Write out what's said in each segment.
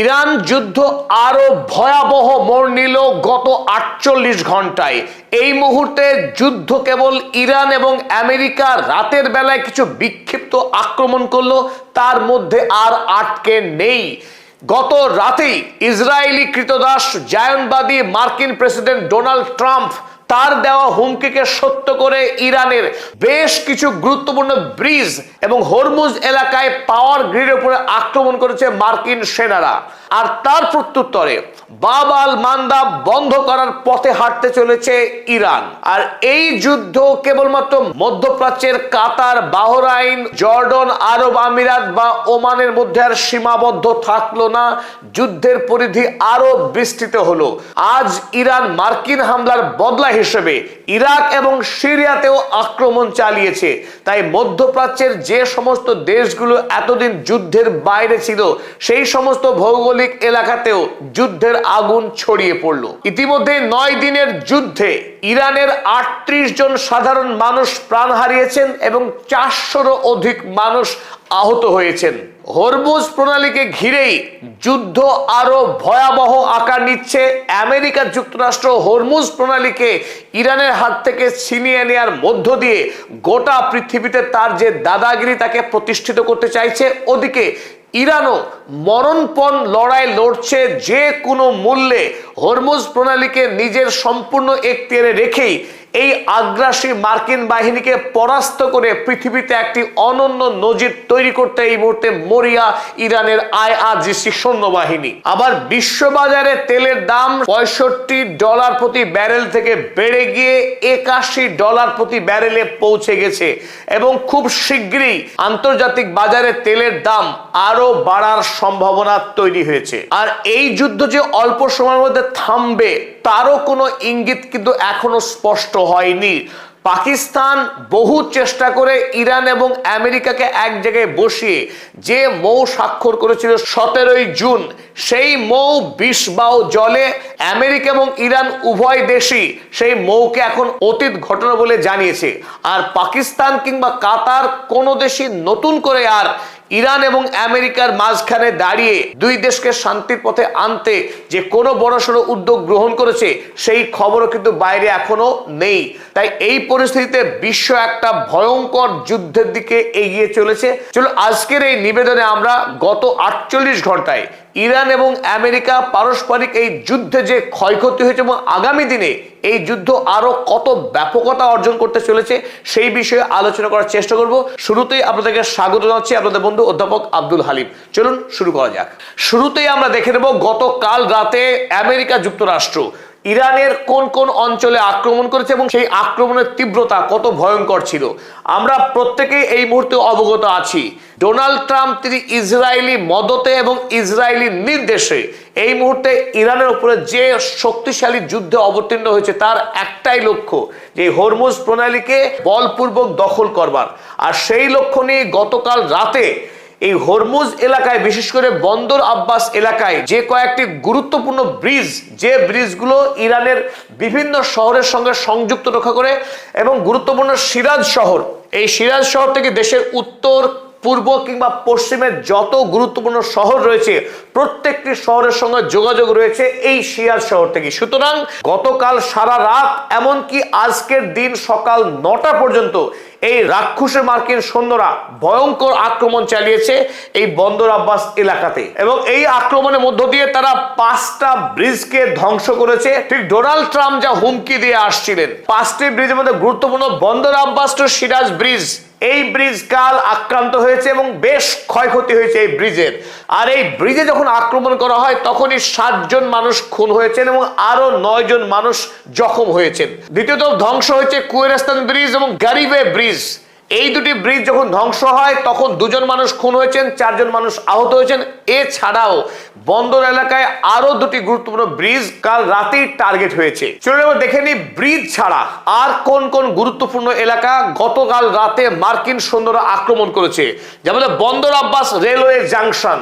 Iran যুদ্ধ আরো ভয়াবহ মোড় নিল গত ৪৮ ঘন্টায়। এই মুহূর্তে যুদ্ধ কেবল ইরান এবং আমেরিকা রাতের বেলায় কিছু বিক্ষিপ্ত আক্রমণ করলো, তার মধ্যে আর আটকে নেই। গত রাতেই ইসরায়েলি ক্রীতদাস জায়নবাদী মার্কিন প্রেসিডেন্ট ডোনাল্ড ট্রাম্প তার দেওয়া হুমকিকে সত্য করে ইরানের বেশ কিছু গুরুত্বপূর্ণ ব্রিজ এবং হরমুজ এলাকায় পাওয়ার গ্রিডের উপরে আক্রমণ করেছে মার্কিন সেনারা। আর তার প্রত্যুত্তরে বাব আল মান্দাব বন্ধ করার পথে হাঁটতে চলেছে ইরান। আর এই যুদ্ধ কেবলমাত্র মধ্যপ্রাচ্যের কাতার, বাহরাইন, জর্ডন, আরব আমিরাত বা ওমানের মধ্যে আর সীমাবদ্ধ থাকলো না, যুদ্ধের পরিধি আরো বিস্তৃত হলো। আজ ইরান মার্কিন হামলার বদলা হিসেবে ইরাক এবং সিরিয়াতেও আক্রমণ চালিয়েছে। তাই মধ্যপ্রাচ্যের যে সমস্ত দেশগুলো এতদিন যুদ্ধের বাইরে ছিল, সেই সমস্ত ভৌগোলিক এলাকাতেও যুদ্ধের আগুন ছড়িয়ে পড়ল। ইতিমধ্যে ৯ দিনের যুদ্ধে ইরানের ৩৮ জন সাধারণ মানুষ প্রাণ হারিয়েছেন এবং ৪০০রও অধিক মানুষ আহত হয়েছেন। হরমুজ প্রণালীকে ঘিরেই যুদ্ধ আরো ভয়াবহ আকার নিচ্ছে। আমেরিকা যুক্তরাষ্ট্র হরমুজ প্রণালীকে ইরানের হাত থেকে ছিনিয়ে নেওয়ার মধ্য দিয়ে গোটা পৃথিবীতে তার যে দাদাগিরি তাকে প্রতিষ্ঠিত করতে চাইছে। ওদিকে ইরানও মরণপণ লড়াই লড়ছে যে কোনো মূল্যে হরমুজ প্রণালীকে নিজের সম্পূর্ণ এখতিয়ারে রেখেই এই আগ্রাসী মার্কিন বাহিনীকে পরাস্ত করে পৃথিবীতে একটি অনন্য নজির তৈরি করতে এই মুহূর্তে মরিয়া ইরানের IRGC সৈন্যবাহিনী। আবার বিশ্ববাজারে তেলের দাম $65 প্রতি ব্যারেল থেকে বেড়ে গিয়ে $81 প্রতি ব্যারেলে পৌঁছে গেছে এবং খুব শীঘ্রই আন্তর্জাতিক বাজারে তেলের দাম আরো বাড়ার সম্ভাবনা তৈরি হয়েছে। আর এই যুদ্ধ যে অল্প সময়ের মধ্যে থামবে তারও কোনো ইঙ্গিত কিন্তু এখনো স্পষ্ট হয়নি। পাকিস্তান বহু চেষ্টা করে ইরান এবং আমেরিকাকে এক জায়গায় বসিয়ে যে মৌ স্বাক্ষর করেছিল 17ই জুন, সেই মৌ 20 বাও জলে। আমেরিকা এবং ইরান উভয় দেশই সেই মৌকে এখন অতীত ঘটনা বলে জানিয়েছে। আর পাকিস্তান কিংবা কাতার কোনো দেশই নতুন করে আর ইরান এবং আমেরিকার মাঝখানে দাঁড়িয়ে দুই দেশকে শান্তির পথে আনতে যে কোনো বড়সড় উদ্যোগ গ্রহণ করেছে সেই খবরও কিন্তু বাইরে এখনো নেই। তাই এই পরিস্থিতিতে বিশ্ব একটা ভয়ঙ্কর যুদ্ধের দিকে এগিয়ে চলেছে। চলো আজকের এই নিবেদনে আমরা গত ৪৮ ঘন্টায় ইরান এবং আমেরিকা পারস্পরিক এই যুদ্ধে যে ক্ষয়ক্ষতি হয়েছে এবং আগামী দিনে এই যুদ্ধ আরো কত ব্যাপকতা অর্জন করতে চলেছে সেই বিষয়ে আলোচনা করার চেষ্টা করব। শুরুতেই আপনাদেরকে স্বাগত জানাচ্ছি, আপনাদের বন্ধু অধ্যাপক আব্দুল হালিম। চলুন শুরু করা যাক। শুরুতেই আমরা দেখে নেব গতকাল রাতে আমেরিকা যুক্তরাষ্ট্র ইরানের কোন কোন অঞ্চলে আক্রমণ করেছে এবং সেই আক্রমণের তীব্রতা কত ভয়ঙ্কর ছিল। আমরা প্রত্যেকেই এই মুহূর্তে অবগত আছি ডোনাল্ড ট্রাম্প তিনি ইসরায়েলি মদতে এবং ইসরায়েলি নির্দেশে এই মুহূর্তে ইরানের উপরে যে শক্তিশালী যুদ্ধে অবতীর্ণ হয়েছে তার একটাই লক্ষ্য, যে হরমুজ প্রণালীকে বলপূর্বক দখল করবার। আর সেই লক্ষ্য নিয়ে গতকাল রাতে এই হরমুজ এলাকায়, বিশেষ করে বন্দর আব্বাস এলাকায় যে কয়েকটি গুরুত্বপূর্ণ ব্রিজ, যে ব্রিজগুলো ইরানের বিভিন্ন শহরের সঙ্গে সংযুক্ত রক্ষা করে এবং গুরুত্বপূর্ণ সিরাজ শহর, এই সিরাজ শহর থেকে দেশের উত্তর, পূর্ব কিংবা পশ্চিমের যত গুরুত্বপূর্ণ শহর রয়েছে প্রত্যেকটি শহরের সঙ্গে যোগাযোগ রয়েছে এই সিরাজ শহর থেকে। সুতরাং গতকাল সারা রাত এমনকি আজকের দিন সকাল 9টা পর্যন্ত এই রাক্ষসে মার্কিন সৈন্যরা ভয়ঙ্কর আক্রমণ চালিয়েছে এই বন্দর আব্বাস এলাকাতে এবং এই আক্রমণের মধ্য দিয়ে তারা 5টা ব্রিজকে ধ্বংস করেছে। ঠিক ডোনাল্ড ট্রাম্প যা হুমকি দিয়ে আসছিলেন, 5টি ব্রিজের মধ্যে গুরুত্বপূর্ণ বন্দর আব্বাস টু সিরাজ ব্রিজ, এই ব্রিজ কাল আক্রান্ত হয়েছে এবং বেশ ক্ষয়ক্ষতি হয়েছে এই ব্রিজের। আর এই ব্রিজে যখন আক্রমণ করা হয় তখনই 7 জন মানুষ খুন হয়েছেন এবং আরো 9 জন মানুষ জখম হয়েছেন। দ্বিতীয়ত ধ্বংস হয়েছে কুয়েরাস্তান ব্রিজ এবং গারিবে ব্রিজ। এই দুটি ব্রিজ যখন ধ্বংস হয় তখন 2 জন মানুষ খুন হয়েছেন, 4 জন মানুষ আহত হয়েছেন। এছাড়াও বন্দর এলাকায় আরো 2টি গুরুত্বপূর্ণ ব্রিজ কাল রাতেই টার্গেট হয়েছে। চলুন এবার দেখে নিই ব্রিজ ছাড়া আর কোন কোন গুরুত্বপূর্ণ এলাকা গতকাল রাতে মার্কিন সৈন্যরা আক্রমণ করেছে। যেমন বন্দর আব্বাস রেলওয়ে জাংশন,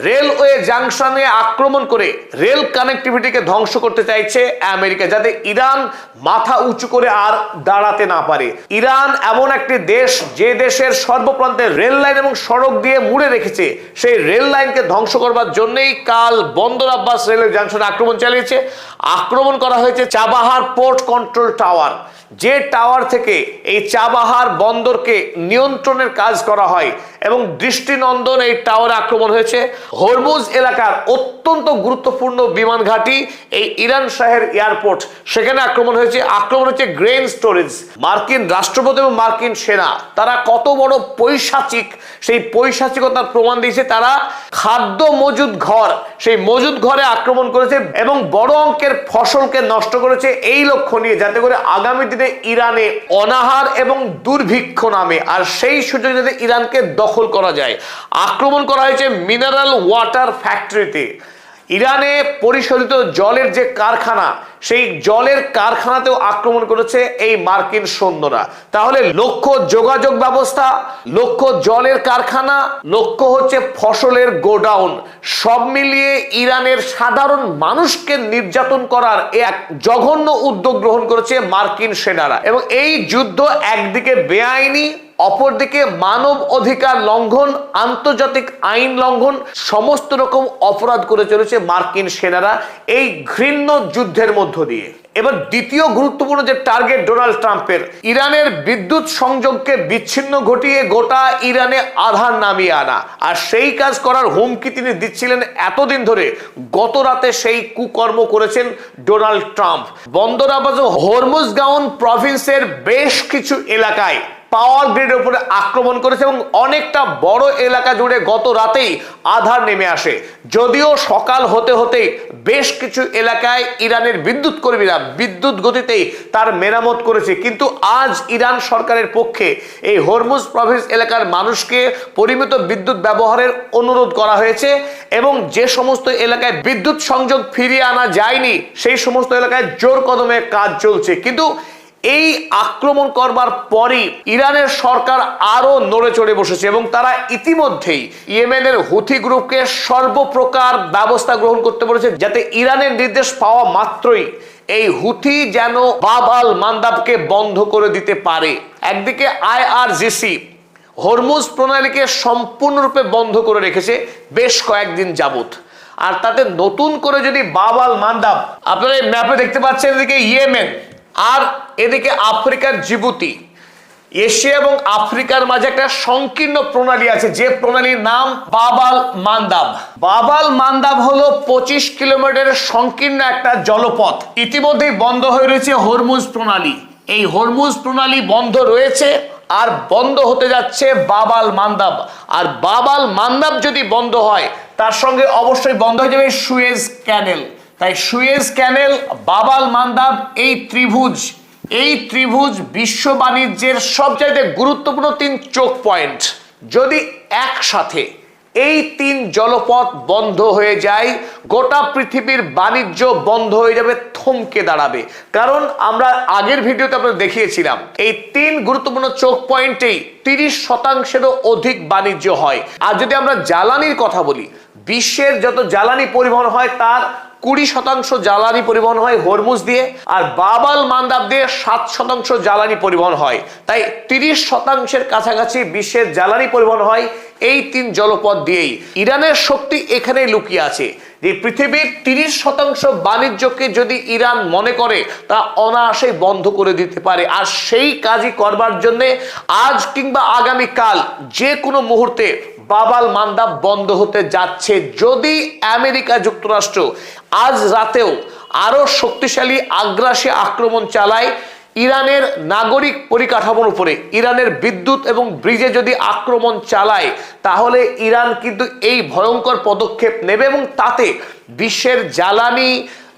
রেলওয়ে জাংশনে আক্রমণ করে রেল কানেক্টিভিটিকে ধ্বংস করতে চাইছে আমেরিকা, যাতে ইরান মাথা উঁচু করে আর দাঁড়াতে না পারে। ইরান এমন একটি দেশ যে দেশের সর্বপ্রান্তে রেল লাইন এবং সড়ক দিয়ে মুড়ে রেখেছে, সেই রেল লাইনকে ধ্বংস করবার জন্যই কাল বন্দর আব্বাস রেলওয়ে জাংশনে আক্রমণ চালিয়েছে। আক্রমণ করা হয়েছে চাবাহার পোর্ট কন্ট্রোল টাওয়ার, যে টাওয়ার থেকে এই চাবাহার বন্দরকে নিয়ন্ত্রণের কাজ করা হয়, এবং দৃষ্টিনন্দন এই টাওয়ারে আক্রমণ হয়েছে। হরমুজ এলাকার অত্যন্ত গুরুত্বপূর্ণ বিমান ঘাঁটি এই ইরান শাহের এয়ারপোর্ট, সেখানে আক্রমণ হয়েছে। আক্রমণ হচ্ছে গ্রেন স্টোরেজ। মার্কিন রাষ্ট্রপতি এবং মার্কিন সেনা তারা কত বড় পৈশাচিক, সেই পৈশাচিকতার প্রমাণ দিয়েছে। তারা খাদ্য মজুদ ঘর, সেই মজুদ ঘরে আক্রমণ করেছে এবং বড় অঙ্কের ফসলকে নষ্ট করেছে এই লক্ষ্য নিয়ে, যাতে করে আগামী দিনে ইরানে অনাহার এবং দুর্ভিক্ষ নামে, আর সেই সুযোগে যাতে ইরানকে দখল করা যায়। আক্রমণ করা হয়েছে মিনারেল ওয়াটার ফ্যাক্টরিতে। ইরানে পরিশোধিত জলের যে কারখানা, সেই জলের কারখানাতেও আক্রমণ করেছে এই মার্কিন সৈন্যরা। তাহলে লক্ষ্য যোগাযোগ ব্যবস্থা, লক্ষ্য জলের কারখানা, লক্ষ্য হচ্ছে ফসলের গোডাউন, সব মিলিয়ে ইরানের সাধারণ মানুষকে নির্যাতন করার এক জঘন্য উদ্যোগ গ্রহণ করেছে মার্কিন সেনারা। এবং এই যুদ্ধ একদিকে বেআইনি, অপরদিকে মানব অধিকার লঙ্ঘন, আন্তর্জাতিক আইন লঙ্ঘন, সমস্ত রকম অপরাধ করে চলেছে মার্কিন সেনারা এই ঘৃণ্য যুদ্ধের মধ্য দিয়ে। এবার দ্বিতীয় গুরুত্বপূর্ণ যে টার্গেট ডোনাল্ড ট্রাম্পের, ইরানের বিদ্যুৎ সংযোগকে বিচ্ছিন্ন ঘটিয়ে গোটা ইরানে আধার নামিয়ে আনা, আর সেই কাজ করার হুমকি তিনি দিচ্ছিলেন এতদিন ধরে। গত রাতে সেই কুকর্ম করেছেন ডোনাল্ড ট্রাম্প। বন্দর আব্বাস হরমুজগাউন প্রভিন্সের বেশ কিছু এলাকায় পাওয়ার গ্রিডের উপরে আক্রমণ করেছে এবং অনেকটা বড় এলাকা জুড়ে গত রাতেই আধার নেমে আসে। যদিও সকাল হতে হতেই বেশ কিছু এলাকায় ইরানের বিদ্যুৎ কর্মীরা বিদ্যুৎ গতিতেই তার মেরামত করেছে, কিন্তু আজ ইরান সরকারের পক্ষে এই হরমুজ প্রভিন্স এলাকার মানুষকে পরিমিত বিদ্যুৎ ব্যবহারের অনুরোধ করা হয়েছে, এবং যে সমস্ত এলাকায় বিদ্যুৎ সংযোগ ফিরিয়ে আনা যায়নি সেই সমস্ত এলাকায় জোর কদমে কাজ চলছে। কিন্তু এই আক্রমণ করবার পরই ইরানের সরকার আরো নড়ে চড়ে বসেছে এবং তারা ইতিমধ্যেই ইয়েমেনের হুথি গ্রুপকে সর্বপ্রকার ব্যবস্থা গ্রহণ করতে বলেছে, যাতে ইরানের নির্দেশ পাওয়া মাত্রই এই হুথি যেন বাব আল মান্দাবকে বন্ধ করে দিতে পারে। একদিকে আইআরজিসি হরমুজ প্রণালীকে সম্পূর্ণরূপে বন্ধ করে রেখেছে বেশ কয়েকদিন যাবত, আর তাতে নতুন করে যদি বাব আল মান্দাব, আপনারা এই ম্যাপে দেখতে পাচ্ছেন এদিকে ইয়েমেন আর এদিকে আফ্রিকার জিবুতি, এশিয়া এবং আফ্রিকার মাঝে একটা সংকীর্ণ প্রণালী আছে, যে প্রণালীর নাম বাব আল মান্দাব। বাব আল মান্দাব হলো 25 কিলোমিটারের সংকীর্ণ একটা জলপথ। ইতিমধ্যেই বন্ধ হয়ে রয়েছে হরমুজ প্রণালী। এই হরমুজ প্রণালী বন্ধ রয়েছে আর বন্ধ হতে যাচ্ছে বাব আল মান্দাব। আর বাব আল মান্দাব যদি বন্ধ হয়, তার সঙ্গে অবশ্যই বন্ধ হয়ে যাবে সুয়েজ ক্যানেল। তাই সুয়েজ ক্যানেল, বাব আল মান্দাব, এই ত্রিভুজ বিশ্ব বাণিজ্যের সবচাইতে গুরুত্বপূর্ণ 3 চোখ পয়েন্ট। যদি একসাথে এই 3 জলপথ বন্ধ হয়ে যায়, গোটা পৃথিবীর বাণিজ্য বন্ধ হয়ে যাবে, থমকে দাঁড়াবে। কারণ আমরা আগের ভিডিওতে আপনাদের দেখিয়েছিলাম এই 3 গুরুত্বপূর্ণ চোখ পয়েন্টেই 30%-এরও অধিক বাণিজ্য হয়। আর যদি আমরা জ্বালানির কথা বলি, বিশ্বের যত জ্বালানি পরিবহন হয় তার 20% জ্বালানি পরিবহন হয় হরমুজ দিয়ে, আর বাব আল মান্দাব দিয়ে 7% জ্বালানি পরিবহন হয়। তাই 30%-এর কাছাকাছি বিশ্বের জ্বালানি পরিবহন হয় এই 3 জলপথ দিয়েই। ইরানের শক্তি এখানেই লুকিয়ে আছে, যে পৃথিবীর 30% বাণিজ্যকে যদি ইরান মনে করে তা অনায়াসেই বন্ধ করে দিতে পারে। আর সেই কাজই করবার জন্য আজ কিংবা আগামীকাল যে কোনো মুহূর্তে বাব আল মান্দাব বন্ধ হতে যাচ্ছে, যদি আমেরিকা যুক্তরাষ্ট্র আজ রাতেও আরো শক্তিশালী আগ্রাসী আক্রমণ চালায় ইরানের নাগরিক পরিকাঠামোর উপরে, ইরানের বিদ্যুৎ এবং ব্রিজে যদি আক্রমণ চালায়, তাহলে ইরান কিন্তু এই ভয়ঙ্কর পদক্ষেপ নেবে এবং তাতে বিশ্বের জ্বালানি,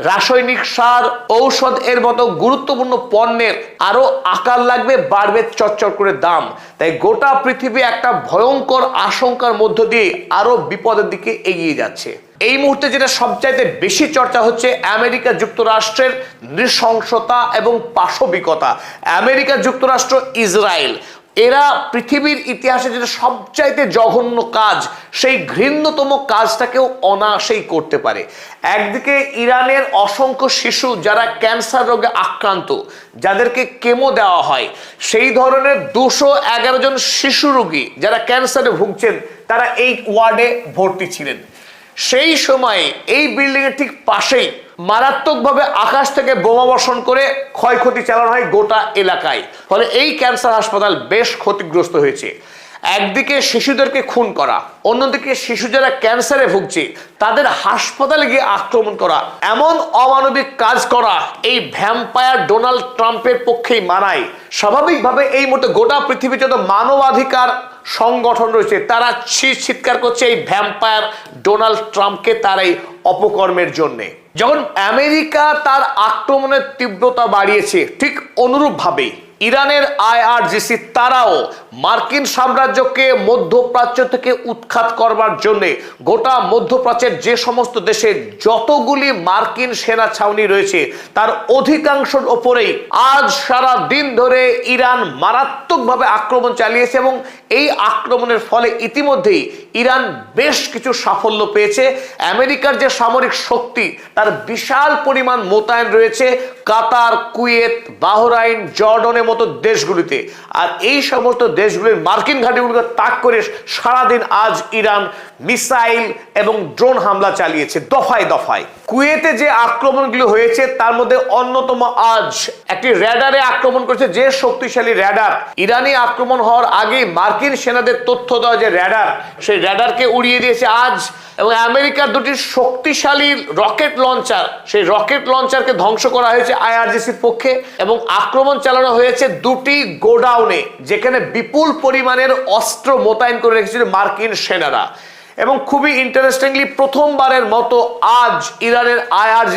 রাসায়নিক সার, ঔষধ এর মতো গুরুত্বপূর্ণ পণ্যের আরো আকার লাগবে, বাড়বে চচ্চর করে দাম। তাই গোটা পৃথিবী একটা ভয়ঙ্কর আশঙ্কার মধ্য দিয়ে আরো বিপদের দিকে এগিয়ে যাচ্ছে। এই মুহূর্তে যেটা সবচাইতে বেশি চর্চা হচ্ছে আমেরিকা যুক্তরাষ্ট্রের নৃশংসতা এবং পাশবিকতা। আমেরিকা যুক্তরাষ্ট্র ইসরায়েল এরা পৃথিবীর ইতিহাসে যেটা সবচাইতে জঘন্য কাজ, সেই ঘৃণ্যতম কাজটাকেও অনায়াসেই করতে পারে। একদিকে ইরানের অসংখ্য শিশু যারা ক্যান্সার রোগে আক্রান্ত, যাদেরকে কেমো দেওয়া হয়, সেই ধরনের 211 জন শিশু রোগী যারা ক্যান্সারে ভুগছেন, তারা এই ওয়ার্ডে ভর্তি ছিলেন। সেই সময়ে এই বিল্ডিং এর ঠিক পাশেই মারাত্মকভাবে আকাশ থেকে বোমা বর্ষণ করে ক্ষয়ক্ষতি চালানো হয় গোটা এলাকায়। ফলে এই ক্যান্সার হাসপাতাল বেশ ক্ষতিগ্রস্ত হয়েছে। একদিকে শিশুদেরকে খুন করা, অন্যদিকে শিশু যারা ক্যান্সারে ভুগছে তাদের হাসপাতালে গিয়ে আক্রমণ করা, এমন অমানবিক কাজ করা এই ভ্যাম্পায়ার ডোনাল্ড ট্রাম্পের পক্ষেই মানায়। স্বাভাবিকভাবে এই মুহূর্তে গোটা পৃথিবীর যত মানবাধিকার সংগঠন রয়েছে তারা চিৎকার করছে এই ভ্যাম্পায়ার ডোনাল্ড ট্রাম্পকে তার এই অপকর্মের জন্যে। যখন আমেরিকা তার আক্রমণের তীব্রতা বাড়িয়েছে, ঠিক অনুরূপভাবেই ইরানের আইআরজিসি তারাও মার্কিন সাম্রাজ্যকে মধ্যপ্রাচ্য থেকে উৎখাত করবার জন্য গোটা মধ্যপ্রাচ্যের যে সমস্ত দেশে যতগুলি মার্কিন সেনা ছাউনি রয়েছে তার অধিকাংশের ওপরেই আজ সারা দিন ধরে ইরান মারাত্মকভাবে আক্রমণ চালিয়েছে এবং এই আক্রমণের ফলে ইতিমধ্যেই ইরান বেশ কিছু সাফল্য পেয়েছে। আমেরিকার যে সামরিক শক্তি তার বিশাল পরিমাণ মোতায়েন রয়েছে কাতার, কুয়েত, বাহরাইন, জর্ডনের মতো দেশগুলিতে। আর এই সমস্ত দেশগুলির মার্কিন ঘাঁটিগুলোকে তাক করে সারাদিন আজ ইরান মিসাইল এবং ড্রোন হামলা চালিয়েছে দফায় দফায়। কুয়েতে যে আক্রমণগুলো হয়েছে তার মধ্যে অন্যতম আজ একটি র্যাডারে আক্রমণ করেছে, যে শক্তিশালী র্যাডার ইরানি আক্রমণ হওয়ার আগে মার্কিন সেনাদের তথ্য দেওয়া যে র্যাডার, সেই র্যাডারকে উড়িয়ে দিয়েছে আজ। এবং আমেরিকার দুটি শক্তিশালী রকেট লঞ্চার, সেই রকেট লঞ্চারকে ধ্বংস করা হয়েছে আইআরজিসির পক্ষে। এবং আক্রমণ চালানো হয়েছে দুটি গোডাউনে যেখানে বিপুল পরিমাণের অস্ত্র মোতায়েন করে রেখেছিল মার্কিন সেনারা। এবং খুবই ইন্টারেস্টিংলি প্রথমবারের মতো আজ ইরানের আইআরজিসি